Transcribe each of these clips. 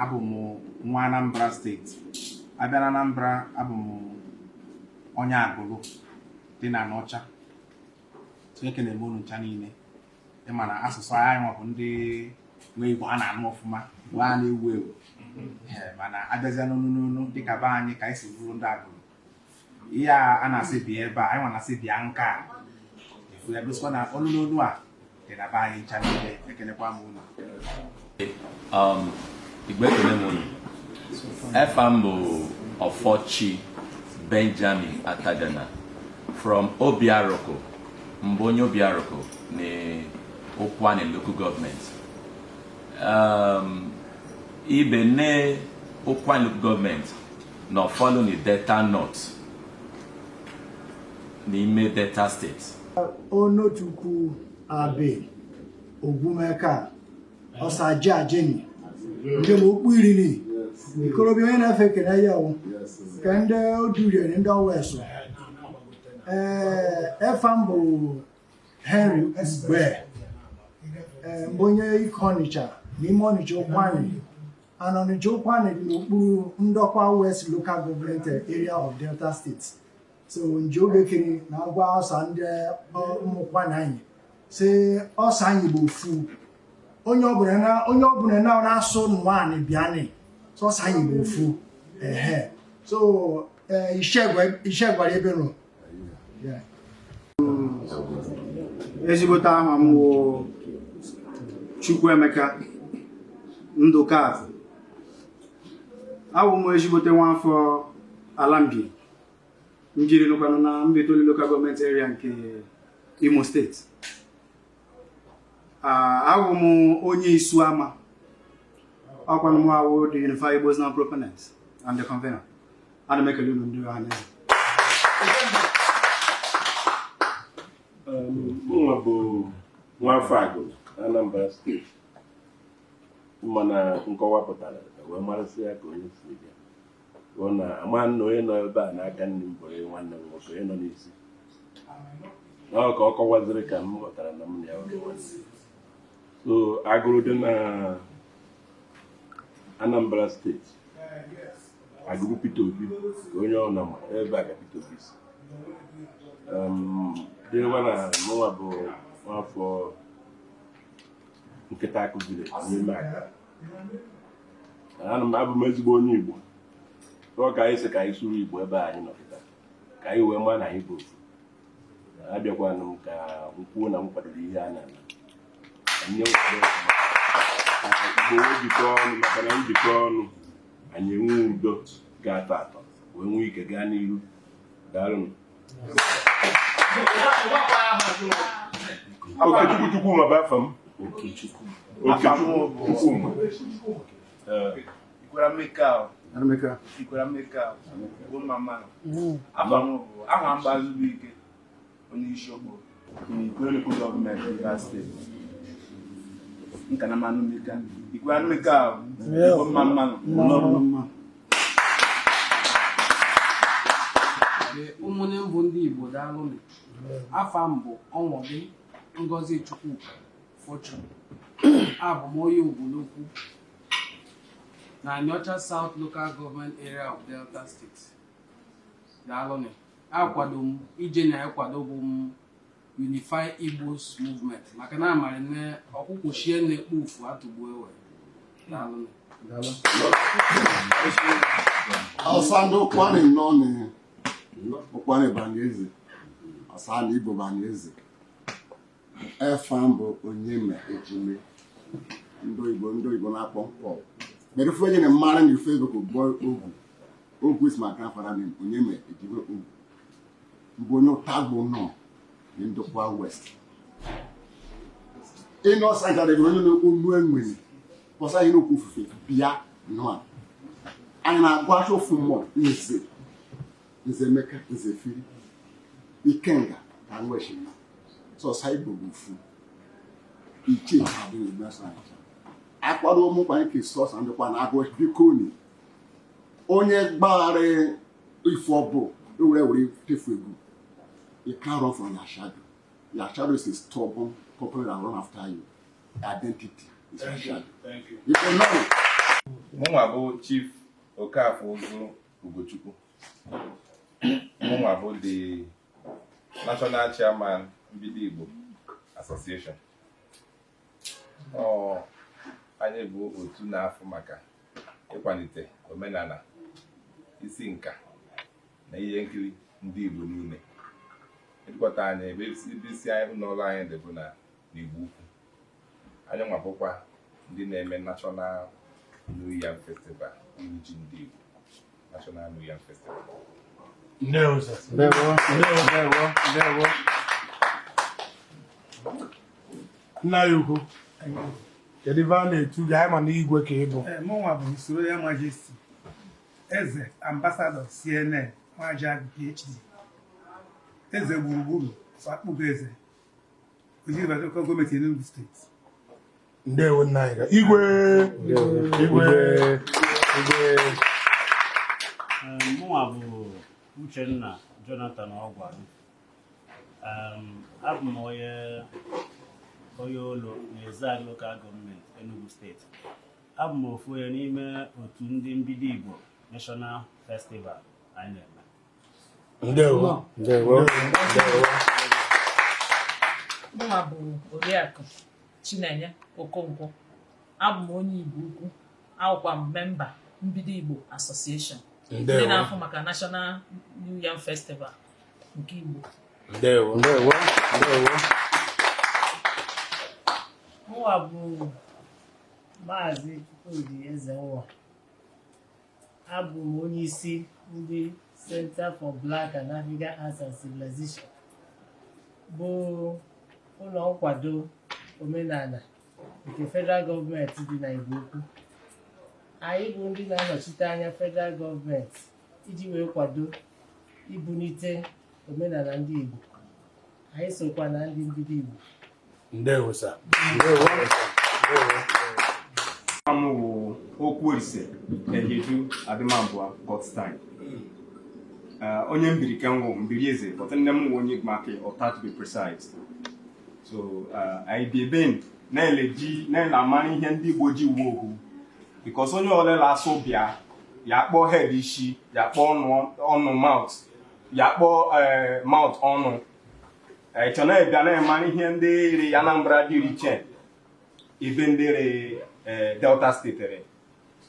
abụ m nwa Anambra steeti. Abịa na Anambra, abụ m onye Agụlụ dị na N'Ọcha. Ekene m unu ncha niile. Ịma na asụsụ anyị nwabụ ndị nwe Igbo a na-anụ ọfụma, Igbo a na-ewu ewu. Mana abịazịa n'onu dịka be anyị ka anyị si bụrụ ndị Agụlụ. Ihe a na-asị bịa ebe a, anyị nwa na-asị bịa nka a. Efu ya gosikwa na onu a dị na be anyị ncha niile. Ekenekwa m unu. Igbo ekele m unu. Efambo Ofochi Benjamin Atagana from Obiaroko, Mbonyo Obiaroko, ne Okwane local government. Ibe ne Okwane local government no follow the Delta North, n'ime Delta State. Onotukwu Abe Ogwumeka Osaji Ajeni ndị okpu iri ni ikorobịa onye na-efe ekene ya o ka ndị odurie ndị ọweso efam bụ Henry Esbe mbụ onye ike Ọnịcha n'ime Ọnịcha Ụkwanị and Ọnịcha Ụkwanị dị n'okpuru ndọkwa West Local Government Area of Delta State. So nje obekere na-agwa ọsa ndị ụmụkwanị anyị si ọsa anyị bụ ofu onye ọbụla na-asụ nwaanyị bịanị sọsọ anyị bụ ofu so ishe gwara ebe nọ ezigbote aha m wụ Chukwuemeka Ndụka. Awụ m ezigbote nwafọ Alambi njiri nụkwanụ na Mbetoli Local Government Area nke Imo State. Awụ m onye Isuama, ọkwanụ m awụ the Unified Igbos Now proponent and the convener. Ana m ekele unu ndị ọha na eze. Mụnwa bụ nwafọ Agụlụ Anambra steeti, mana nkọwa pụtara wee marasị ya ka onye si bịa bụ na ama nna onye nọ ebe a n'aka nne m bụrụ nwanne m nwoke onye nọ n'isi na ọ ka ọ kọwaziri ka m ghọtara na m na ya nwoke nwanne. So Agụlụ dị na Anambra steeti, Agụlụ Peter Obi ka onye ọ na ebe a ka Peter Obi si. Dịrịwa na mụnwa bụ nwafọ nkịta akụziri n'ime aka. Abụ m ezigbo onye Igbo. Ọ ka anyị sị ka anyị sụrụ Igbo ebe anyị nọkịta ka anyị wee maa na anyị bụ ofu. Abịakwanụ m ka m kwuo na m kwadoro ihe a na-ana Igbo wee jikọọ ọnụ, maka na njikọ ọnụ anyị enwe udo ga-atọ atọ wee nwee ike gaa n'ihu. Daalụ. Okechukwu ma bụ afọ m. Okechukwu Ikwara mmeka bụ mama afọ m bụ aha mgbazuru ike onye isi okporo Ikwere Local Government Rivers State. Nkana mmanụ mmeka Ikwara mmeka bụ mama ụmụnne m bụ ndị Igbo daalụ. Afa m bụ Ọnwọdị Ngozi Chukwu Fortune. Abụ m onye Ogwulokwu na N'Ọcha South Local Government Area of Delta State. Daalụ. Akwado m ije na-akwado bụ m Unified Igbos Movement maka na amara na ọkụkụ shie na-ekpu ufu atụgbu ewe. Daalụ. Asando Ụkwanị nọ na Ụkwanị Banyeze, Asando Igbo Banyeze. Efam bụ onye me ejime ndị Igbo na-akpọ mpọ. Mere ofe onye na-emara na Facebook bụ ogwu isi maka afara na onye me ejime ogwu. Mbụ onye ụtagbo nọ na ndokwa West. Ịnọ ọsa jadebere onye na-olu enwere pọsa ihe n'okwu ofufe bịa nọ. Anyị na-agwa achọ ofu mmụọ Nze Emeka, Nze Firi, Ikenga ka nwechiri. Sọsa Igbo bụ ofu. Iche adị n'Igbo anyị. Akwado ụmụkwa nke sọsa ndịkwa na-agụ bikoni. Onye gbaghara ife ọbụ were tefu egwu. You can't run from your shadow. Your shadow is a stubborn people that run after you. Identity Mụnwa bụ Chief Okafọ Ụzụ Ugochukwu. Mụnwa bụ the National Chairman Mbido Igbo Association. Anyị bụ otu na-afụ maka ịkwalite omenala, isi nka na ihe nkiri ndị Igbo niile. Ịdịkọta anyị ebe isi anyị n'ụlọ anyị dị bụ na n'Igbo Ukwu. Anyị nwabụkwa ndị na-eme National New Yam Festival, iri ji ndị Igbo, National New Yam Festival. Ndewo. Nna ya ukwu, kedu ebe a na-etu gị anyị ma n'igwe ka ị bụ? Mụnwa bụ usoro ya Majesty Eze Ambassador CNN Nwajiagụ PhD, Eze gburugburu Akpụgo Eze, Ojibadoko gọọmenti Enugu steeti. Ndewo nna anyị. Igwe. Mụnwa bụ Uchenna Jonathan Ogwaru. Abụ m onye olu na Ezag Local Government Enugu steeti. Abụ m ofu onye n'ime otu ndị Mbido Igbo National Festival anyị na-eme. Ndewo. Mụnwa bụ Oriakụ Chinenye Okonkwo. Abụ m onye Igbo Ukwu, akwụkwa m memba Mbido Igbo Association, ndị na-afụ maka National New Yam Festival nke Igbo. Ndewo. Mụnwa bụ Maazị Chukwudi Ezenwa. Abụ m onye isi ndị Center for Black and African Arts and Civilization, bụ ụlọ nkwado omenala nke federal gọọmenti dị na Igbo Ukwu. Anyị bụ ndị na-anọchite anya federal gọọmenti iji wee kwado ibunite omenala ndị Igbo. Anyị sokwa na ndị Mbido Igbo. Ndewo sa. Amụ okwu Olise Ejedu Adịmambụa Godstein. Onye mbiri kenwo mbiri eze, but nne m nwe onye maka ọta to be precise. So anyị bi ebe na-eleji na-amara ihe ndị Igbo ji wuo ohu, because onye ọlela asụ bịa ya kpọọ head isi, ya kpọọ ọnụ mouth, ya kpọọ mouth ọnụ. Ịchọ na-ebịa na-amara ihe ndị iri Anambra dị iche ebe ndị iri Delta State ere.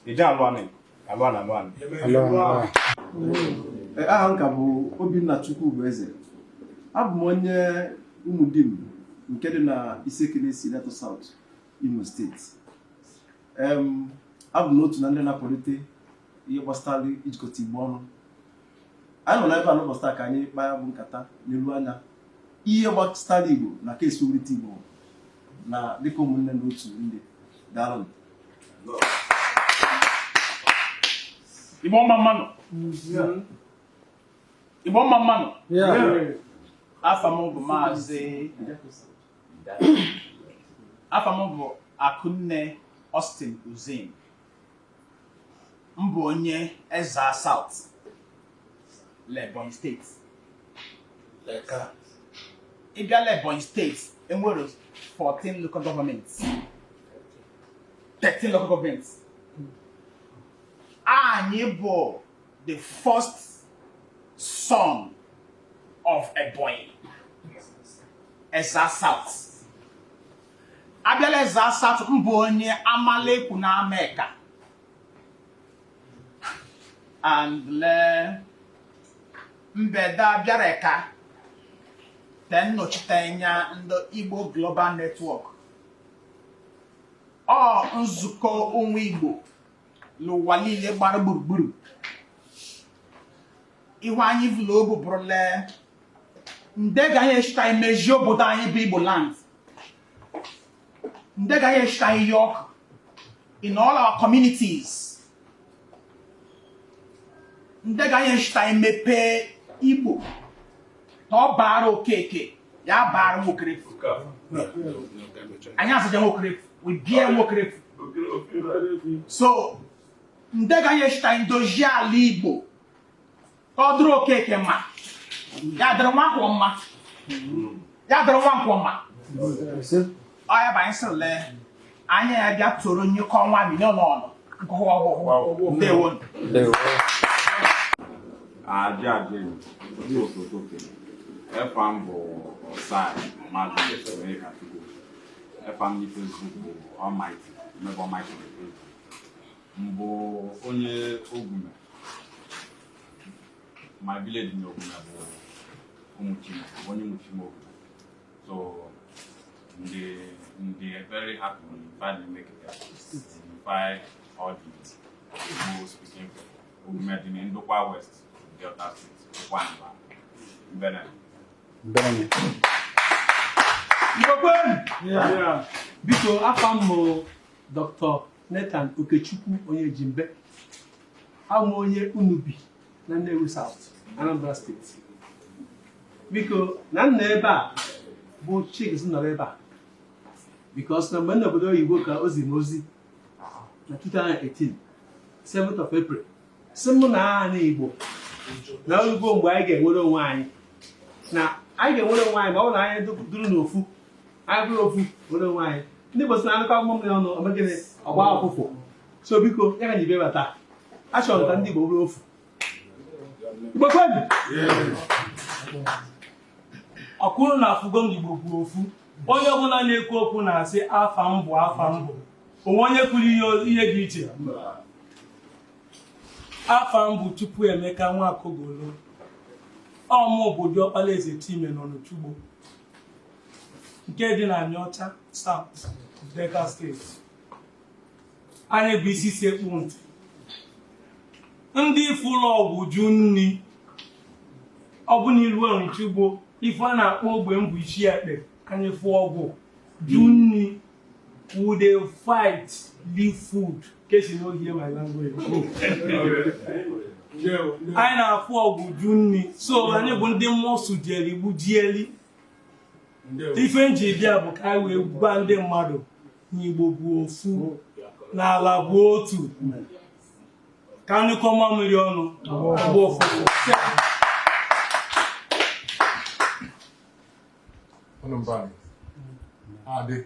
Eje alụanị. Aha nka bụ Obinna Chukwubueze. Abụ m onye Umudim nke dị na Isekele Delta South, Imo steeti. Abụ m n'otu na ndị na-akwalite ihe gbasara ijikọta Igbo ọnụ. Anyị nọ n'ebe a n'ụbọchị taa ka anyị kpaa bụ nkata n'elu anya ihe gbasara Igbo na ka esi wulite Igbo na dịka ụmụnne n'otu ndị. Daalụ. Igbo mma mmanụ. Afa m bụ Maazị Akụnne Austin Uzim. M bụ onye Ezza South, Ebonyi steeti. Ịbịa Ebonyi steeti enwere 14 local governments, 13 local governments. Anyị bụ the first son of Ebonyi, Ezza South. Abịala Ezza South, m bụ onye Amalekwu na America. And mbeda bịara Eka, then nnọchite anya ndị Igbo Global Network. Nzukọ onwe Igbo n'ụwa niile gbara gburugburu. Ihu anyị vụlụ obu bụrụle nde ga anyị eshita imeji obodo anyị bụ Igbo land. Nde ga anyị eshita ihe ọkụ in all our communities. Nde ga anyị eshita imepe Igbo na ọ baara Okeke ya baara Nwokerefu. Anyị asịja Nwokerefu, we bie Nwokerefu. So nde ga anyị eshita indoji ala Igbo ọ dụrụ Okeke mma, ya dịrị Nwankwọ mma, ya dịrị Nwankwọ mma. Ọ ya bụ anyị sịrị anya ya bịa toro nyekọ nwa milion ọnụ nkọwa ọgwụgwụ ndewo aja ndị obodo efam bụ ọsai mmadụ America tupu efam ndị Facebook bụ Almighty mmebe Almighty na Facebook mbụ onye Ogume my village in Ogume bụ Umuchima onye Umuchima Ogume so they are very happy when you finally make it invite all the Igbo speaking Ogume dị na Ndokwa West Delta State Kwamba Benin biko afọ m bụ Dr. Nathan Okechukwu onye Jimbe amụ onye Unubi na Nnewi South Anambra State biko na nna ebe a bụ Chiks nọrọ ebe a because na mgbe nna obodo oyibo ka o ziri m ozi na 2018 7th of April si mụ na aha Igbo na olugo mgbe anyị ga-enwere onwe anyị na anyị ga-enwere onwe anyị ma ọ bụ na anyị duru n'ofu anyị bụrụ ofu nwere onwe anyị ndị Igbo si na anụkọ akwụkwọ mmiri ọnụ omegịnị ọgba ọfụfụ so biko ya ka ji bịa bata achọrọ ka ndị Igbo bụrụ ofu Igbo kwenu ọkwụrụ na afụgo ndị Igbo bụ ofu onye ọbụla na-ekwu okwu na-asị afa m bụ onwe onye kwuru ihe dị iche afa m bụ Chukwuemeka Nwakogolo ọmụ obodo Ọkpala Eze Time nọ n'Ochugbo nke dị na Anịọcha South Delta State anyị bụ isi sekpu ntị ndị ifụlọ ọgwụ ju nni ọ bụ n'ilu Ọnịchugbo ife a na-akpọ ogbe mbụ isi ekpe anyị fụ ọgwụ ju nni would they fight live food case you no hear my language anyị na-afụ ọgwụ ju nni so anyị bụ ndị mmụọ dieli igbu dieli ife nji bịa bụ ka anyị wee gwa ndị mmadụ na Igbo bụ ofu n'ala bụ otu ka anyị kọma mmiri ọnụ bụ ofu adị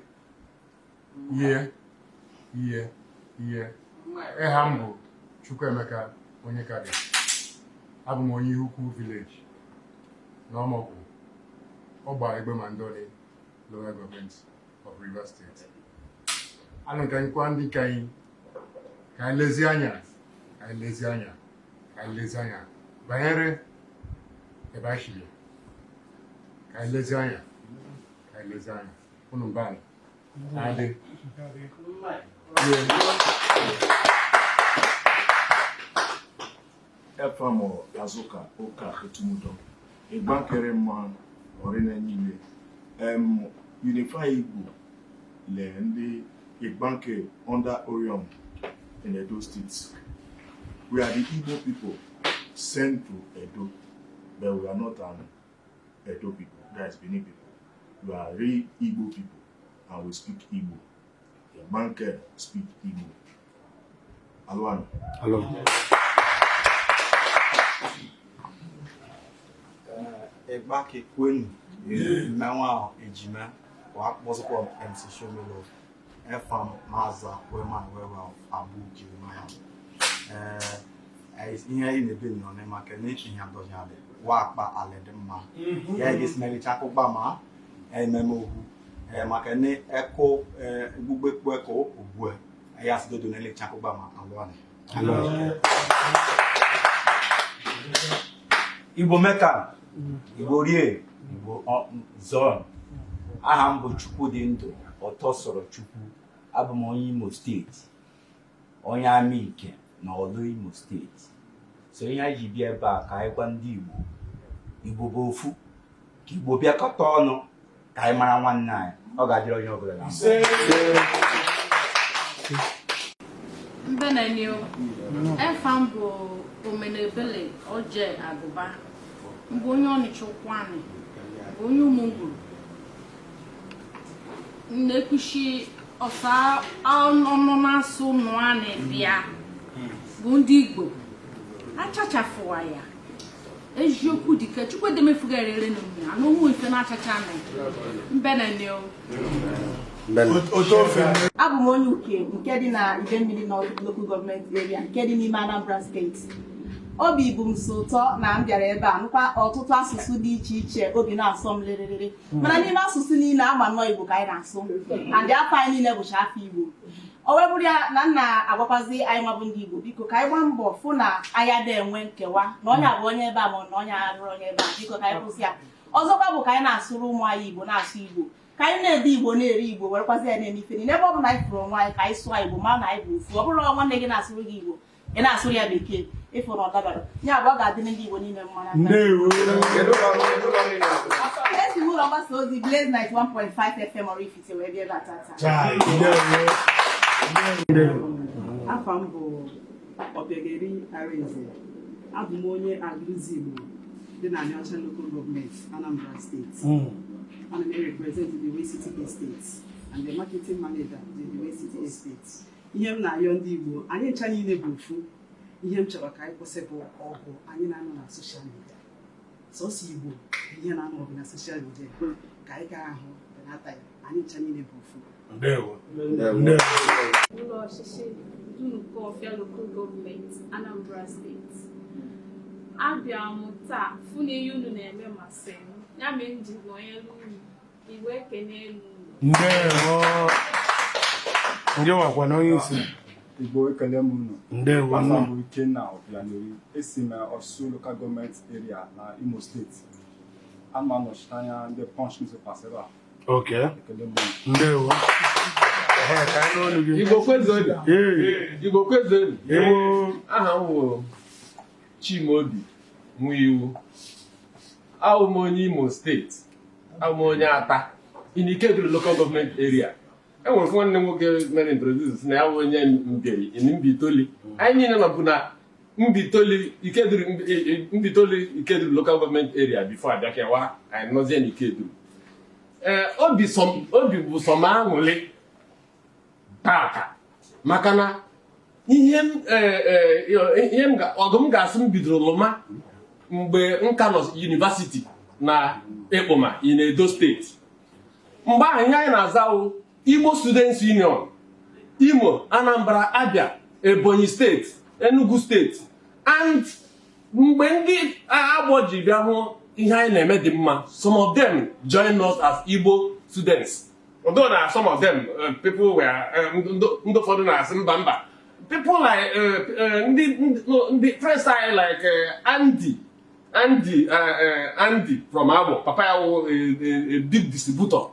ihe ịha m bụ Chukwuemeka onye ka dị abụ m onye Ukwu village n'Ọmọgwụ ọgba Egbe Mandoni local government of Rivers State anụ ka anyị kwa ndị ka anyị lezi anya banyere ebe anyị shiri ka anyị lezi anya unu mbani adị efamo azuka ụka etumudo ịgbakere mma ọrịna niile unify Igbo le ndị Igbanke under Orion in Edo State. We are the Igbo people sent to Edo, but we are not an Edo people, guys, Benin people. We are real Igbo people and we speak Igbo. Igbanke speak Igbo. Alwano. Hello. Egbake kwenu mmenwa ejima wa kpọsịkwa MC Shomelo efam maza wema wewa abu Jeremiah ihe anyị na-ebe nọ na maka na ihe adọjale wa akpa ale dị mma ya ga-esimelicha akụkpa ma ememe ohu maka na eko gbugbe kpeko ogbu ya sidodo na elecha akụkpa ma alụanị Igbo meka Igbo rie Igbo zon aha m bụ Chukwudindụ ọtọ sọrọ Chukwu abụ m onye Imo steeti onye Amike na Olu Imo steeti so ihe anyị ji bịa ebe a ka anyị gwa ndị Igbo bụ ofu ka Igbo bịakọta ọnụ ka anyị mara nwanne anyị ọ ga-adịrị onye ọbụla na Mbenenio efam bụ Omenebele Oje Agụba mbụ onye Ọnịcha Ụkwanị bụ onye Umungwuru na-ekwuchi ọsa ọnụ na-asụ nụa na-ebịa bụ ndị Igbo achachafụwa ya eziokwu dike Chukwuedemefuga erere n'omume anụhụ ife na-achacha na Mbenenio abụ m onye uke nke dị na Idemmili North Local Government Area nke dị n'ime Anambra Steeti. Obi bụ m so ụtọ na m bịara ebe a nụkwa ọtụtụ asụsụ dị iche iche obi na-asọ m lịrịrịrị mana n'ime asụsụ niile ama nnọọ Igbo ka anyị na-asụ and afọ anyị niile bụcha afọ Igbo. O wee bụrụ ya na nna agwakwazi anyị nwabụ ndị Igbo biko ka anyị gbaa mbọ fụ na anyị ada enwe nkewa na onye abụ onye ebe a ma na onye abụrụ onye ebe a biko ka anyị kwụsị ya. Ọzọkwa bụ ka anyị na-asụrụ ụmụ anyị Igbo na-asụ Igbo ka anyị na-ede Igbo na-eri Igbo werekwazi ya na-eme ife n'ebe ọ bụ na anyị fụrụ onwe anyị ka anyị sụọ Igbo ma na anyị bụ ofu ọ bụrụ na nwanne gị na-asụrụ gị Igbo ị na-asụrụ ya Bekee ịfụ na ọ dabara ya bụ ọ ga-adị ndị Igbo niile mma na esi ụlọ mgbasa ozi Blaze 91.5 FM Oraifite wee bịa ebe a tata. Afa m bụ Obiageri Arinze. Abụ m onye Agụzi Igbo dị na Anịọcha Local Government, Anambra State. Ana m represent the Way City Estate and the marketing manager of the Way City Estate. Ihe m na-ayọ ndị Igbo, anyị ncha niile bụ ofu. Ihe m chọrọ ka anyị kwụsị bụ ọgụ anyị na-anọ na soshal midia. Sọsọ Igbo ihe na-anọ ọgụ na soshal midia ka anyị gaa ahụ benata ya. Anyị ncha niile bụ ofu. Ụlọ ọchịchị Dunukọfịa Local Government, Anambra State. Abịa m taa fụ na ihe unu na-eme masị m ya mere m ji nọnyere unu Igbo ekene elu ndị wakwa na onye isi Igbo ekele m unu. Ndewo. Afọ m bụ Ikenna Obianeri. Esi m Osu Local Government Area na Imo State. Ama nọchite anya ndị Punch newspapers ebe a. Okay. Ekele m unu. Ndewo. Igbo kwezoni. Igbo kwezoni. Aha m bụ Chimaobi Nwiwu. Abụ m onye Imo State. Abụ m onye Ata. In Ikeduru Local Government Area. Enwere nwanne m nwoke mere introduce na ya bụ onye Mberi in Mbitoli. Anyị niile nọbụ na Mbitoli Ikeduru Local Government Area before abịa kewa anyị nọzie na Ikeduru. Obi bụ sọ m aṅụrị tata maka na ọgụ m ga-asị m bidoro lụma mgbe nka nọ University na Ekpoma in Edo State. Mgbe ahụ ihe anyị na-aza Igbo Students Union, Imo, Anambra, Abia, Ebonyi State, Enugu State, and mgbe ndị agbọ ji bịa hụ ihe anyị na-eme dị mma, some of them join us as Igbo students. Although na some of them people were ndị ụfọdụ na-asị mba people like ndị friends anyị like Andy from Abo. Papa a big distributor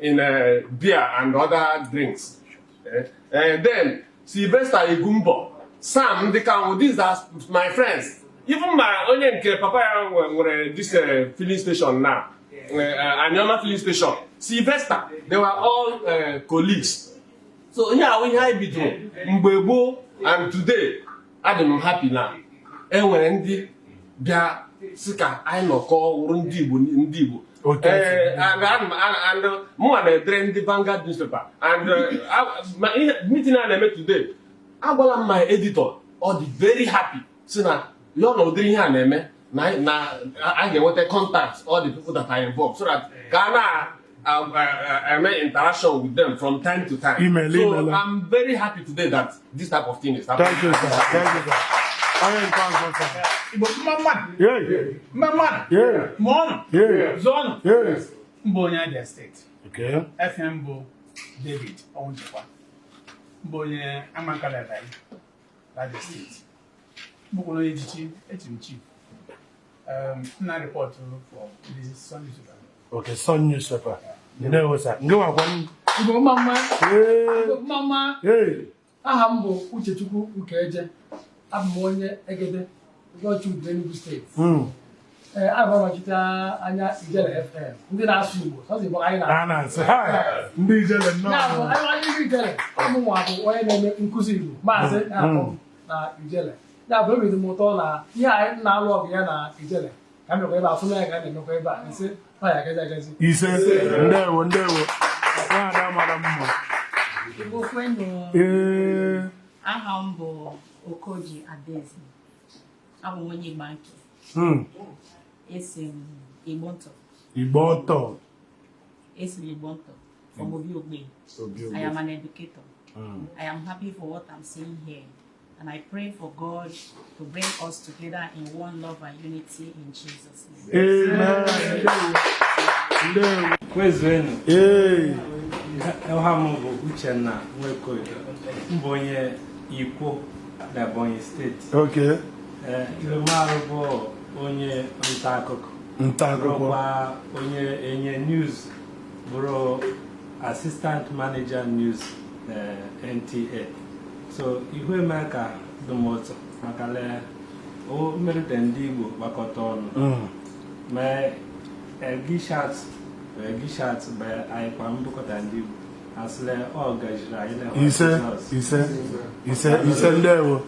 in beer and other drinks. And then Sylvester Igumbo, Sam Dikamu, these are my friends. Even my only Papa were this filling station now, Anyama filling station. Sylvester, they were all colleagues. So yeah, we have been Mbebo, and today I'm happy now. And when the Sika, I know call Ndibu. And more than train the Vanguard newspaper. And my meeting I met today, I got my editor, all the very happy. So now, you know, doing here, I get what I contact all the people that are involved, so that Ghana, I make interaction with them from time to time. So I'm very happy today that this type of thing is happening. Thank you, sir. Thank you, sir. Zone. Mbonya Abia State. Okay. FM bụ David Onjikwa. Mbonye Amankala Dai. Abia State. Mbukono ejichi chief. Na report for the Sun newspaper. Okay, Sun newspaper. Ndewo sir. Ndewo kwani. Igbo mama. Aha m bụ Uchechukwu Ukeje. Abụ m onye Egede, Ugochukwu Enugu Steeti. Abụ m ọchịchị anya Ijele FM. Ndị na-asụ Igbo, sọsị bụ anyị na-asụ. Ndị Ijele nnọọ. Anyị Ijele, ọmụmụ bụ onye na-eme nkụzi Igbo, maazị na-akpọ na Ijele. Ya bụ obi dị m ụtọ na ihe anyị na-alụ ọgụ ya na Ijele. Ka m mekwa ebe a, fụna ya ka anyị na-emekwa ebe a. Ise, ọ ya agazi. Ise, ndewo. Nwaada mara mma. Igbo kwenu. Aha m bụ Okoji Adezi. Abụ m onye Igbanke. Esi m Igbo Ntọ. Igbo Ntọ. Esi m Igbo Ntọ. from Obiogbe. I am an educator. I am happy for what I'm seeing here. And I pray for God to bring us together in one love and unity in Jesus' name. Amen. Kwezenu. Elhamu Uchenna Nwekoyo. Mbonye Ikwo na Ebonyi State. Okay. Ilumarubo onye ntakoko. Bụrụkwa onye enye news bụrụ assistant manager news NTA. So ihu eme ka dụmọtụ maka lee o mmerite ndị Igbo gbakọta ọnụ mee gishat bụ anyịkwa mbụkọta ndị Igbo asịle ọ gajiri anyị ise ndewo